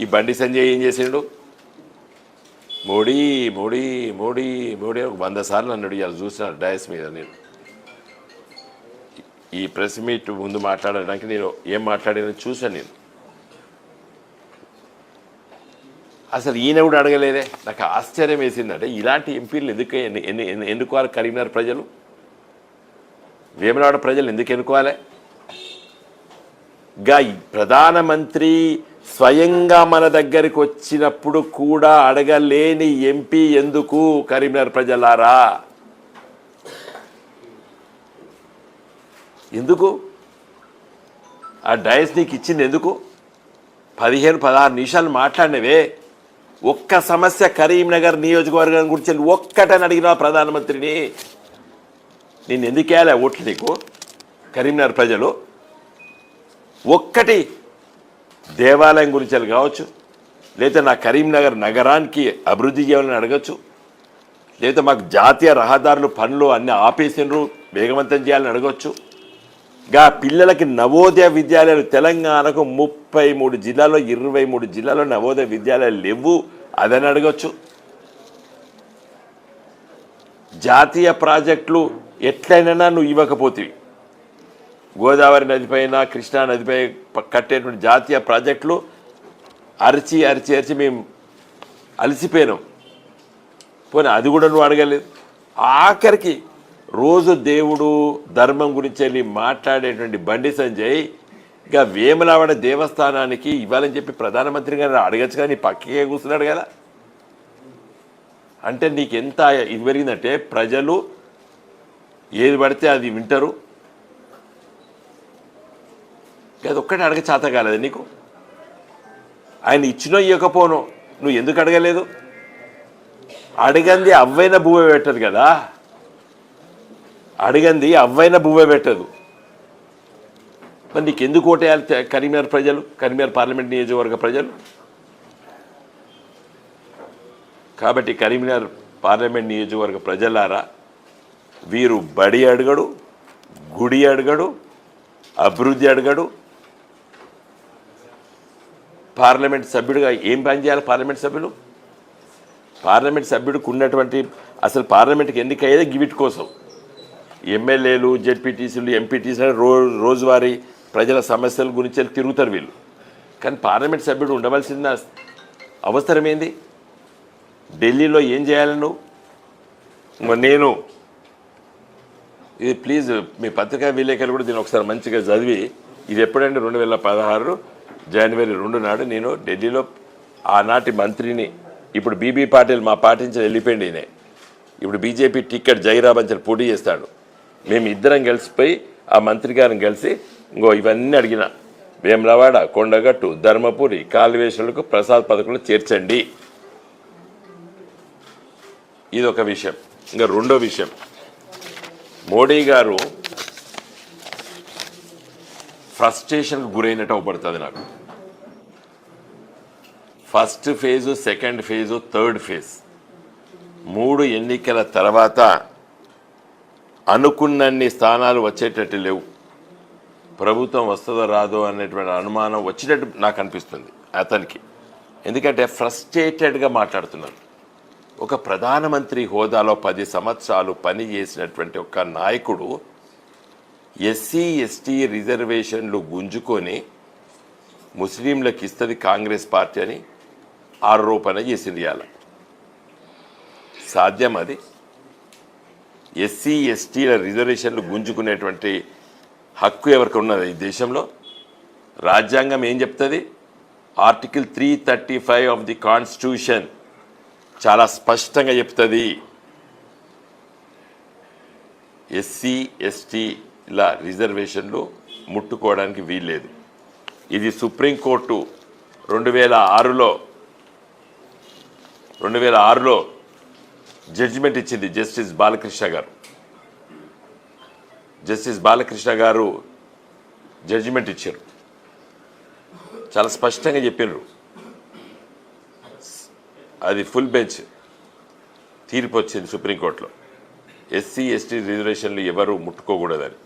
ఈ బండి సంజయ్ ఏం చేసిండు? మోడీ మోడీ మోడీ మోడీ ఒక 100 సార్లు అన్నాడు. ఇవాళ చూసిన డయాస్ మీద నేను ఈ ప్రెస్ మీట్ ముందు మాట్లాడడానికి నేను ఏం మాట్లాడానో చూశాను. నేను అసలు ఈయన కూడా అడగలేదే. నాకు ఆశ్చర్యం వేసిందంటే ఇలాంటి ఎంపీలు ఎన్నుకోవాలి కరీంనగర్ ప్రజలు, వేములవాడ ప్రజలు ఎందుకు ఎన్నుకోవాలి? ప్రధానమంత్రి స్వయంగా మన దగ్గరికి వచ్చినప్పుడు కూడా అడగలేని ఎంపీ ఎందుకు కరీంనగర్ ప్రజలారా? ఎందుకు ఆ డయస్ నీకు ఇచ్చింది? ఎందుకు 15-16 నిమిషాలు మాట్లాడినవే? ఒక్క సమస్య కరీంనగర్ నియోజకవర్గం గురించి ఒక్కటని అడిగినా ప్రధానమంత్రిని? నేను ఎందుకు వేయాలి ఓట్లు నీకు? కరీంనగర్ ప్రజలు ఒక్కటి దేవాలయం గురించి కావచ్చు, లేదా నా కరీంనగర్ నగరానికి అభివృద్ధి చేయాలని అడగచ్చు, లేదా మాకు జాతీయ రహదారులు పనులు అన్నీ ఆపేసినరు వేగవంతం చేయాలని అడగచ్చు. పిల్లలకి నవోదయ విద్యాలయాలు తెలంగాణకు 33 జిల్లాల్లో 23 జిల్లాల్లో నవోదయ విద్యాలయాలు లేవు, అదని అడగచ్చు. జాతీయ ప్రాజెక్టులు ఎట్లయినా నువ్వు ఇవ్వకపోతేవి, గోదావరి నదిపైన కృష్ణా నదిపై కట్టేటువంటి జాతీయ ప్రాజెక్టులు అరిచి అరిచి అరిచి మేము అలసిపోయినాం. పోనీ అది కూడా నువ్వు అడగలేదు. ఆఖరికి రోజు దేవుడు ధర్మం గురించి వెళ్ళి మాట్లాడేటువంటి బండి సంజయ్ వేములవాడ దేవస్థానానికి ఇవ్వాలని చెప్పి ప్రధానమంత్రి గారు అడగచ్చు, కానీ పక్కకే కూర్చున్నాడు కదా. అంటే నీకు ఎంత ఇది పెరిగిందంటే ప్రజలు ఏది పడితే అది వింటారు. అది ఒక్కటి అడగ చేత కాలేదు నీకు. ఆయన ఇచ్చినో ఇవ్వకపోనో నువ్వు ఎందుకు అడగలేదు? అడగంది అవ్వైన భూమి పెట్టదు కదా, అడిగంది అవ్వైన భూమి పెట్టదు. మరి నీకు ఎందుకు ఓటేయాలి కరీంనగర్ ప్రజలు, కరీంనగర్ పార్లమెంట్ నియోజకవర్గ ప్రజలు? కాబట్టి కరీంనగర్ పార్లమెంట్ నియోజకవర్గ ప్రజలారా, వీరు బడి అడగడు, గుడి అడగడు, అభివృద్ధి అడగడు. పార్లమెంట్ సభ్యుడిగా ఏం పని చేయాలి? పార్లమెంట్ సభ్యుడికి ఉన్నటువంటి అసలు పార్లమెంట్కి ఎన్నికయ్యేదే గివిట్ కోసం. ఎమ్మెల్యేలు, జెడ్పీటీసీలు, ఎంపీటీసీలు రోజువారీ ప్రజల సమస్యల గురించి తిరుగుతారు వీళ్ళు. కానీ పార్లమెంట్ సభ్యుడు ఉండవలసిన అవసరం ఏంది? ఢిల్లీలో ఏం చేయాలి నువ్వు? నేను ఇది ప్లీజ్ మీ పత్రికా విలేకరులు కూడా దీన్ని ఒకసారి మంచిగా చదివి, ఇది ఎప్పుడంటే 2016 జనవరి 2 నాడు నేను ఢిల్లీలో ఆనాటి మంత్రిని, ఇప్పుడు బీబీ పాటిల్ మా పార్టీ నుంచి వెళ్ళిపోయింది, ఈయన ఇప్పుడు బీజేపీ టికెట్ జైరాబంచల్ పోటీ చేస్తాడు. మేము ఇద్దరం కలిసిపోయి ఆ మంత్రి గారిని కలిసి ఇవన్నీ అడిగిన, వేములవాడ, కొండగట్టు, ధర్మపురి కాలువేశ్వరులకు ప్రసాద్ పథకంలో చేర్చండి. ఇది ఒక విషయం. ఇంకా రెండో విషయం, మోడీ గారు ఫ్రస్ట్రేషన్కు గురైనట్టు అవపడుతుంది నాకు. First phase, second phase, third phase 3 ఎన్నికల తర్వాత అనుకున్నన్ని స్థానాలు వచ్చేటట్టు లేవు. ప్రభుత్వం వస్తుందో రాదో అనేటువంటి అనుమానం వచ్చేటట్టు నాకు అనిపిస్తుంది అతనికి. ఎందుకంటే ఫ్రస్ట్రేటెడ్గా మాట్లాడుతున్నారు. ఒక ప్రధానమంత్రి హోదాలో 10 సంవత్సరాలు పని చేసినటువంటి ఒక నాయకుడు ఎస్సీ ఎస్టీ రిజర్వేషన్లు గుంజుకొని ముస్లింలకు ఇస్తుంది కాంగ్రెస్ పార్టీ అని ఆరోపణ చేసింది. ఇవాళ సాధ్యం అది? ఎస్సీ ఎస్టీల రిజర్వేషన్లు గుంజుకునేటువంటి హక్కు ఎవరికి ఉన్నది ఈ దేశంలో? రాజ్యాంగం ఏం చెప్తుంది? ఆర్టికల్ 335 ఆఫ్ ది కాన్స్టిట్యూషన్ చాలా స్పష్టంగా చెప్తుంది, ఎస్సీ ఎస్టీల రిజర్వేషన్లు ముట్టుకోవడానికి వీల్లేదు. ఇది సుప్రీంకోర్టు 2006లో జడ్జిమెంట్ ఇచ్చింది. జస్టిస్ బాలకృష్ణ గారు జడ్జిమెంట్ ఇచ్చారు. చాలా స్పష్టంగా చెప్పినారు. అది ఫుల్ బెంచ్ తీర్పు వచ్చింది సుప్రీంకోర్టులో, ఎస్సీ ఎస్టీ రిజర్వేషన్లు ఎవరు ముట్టుకోకూడదని.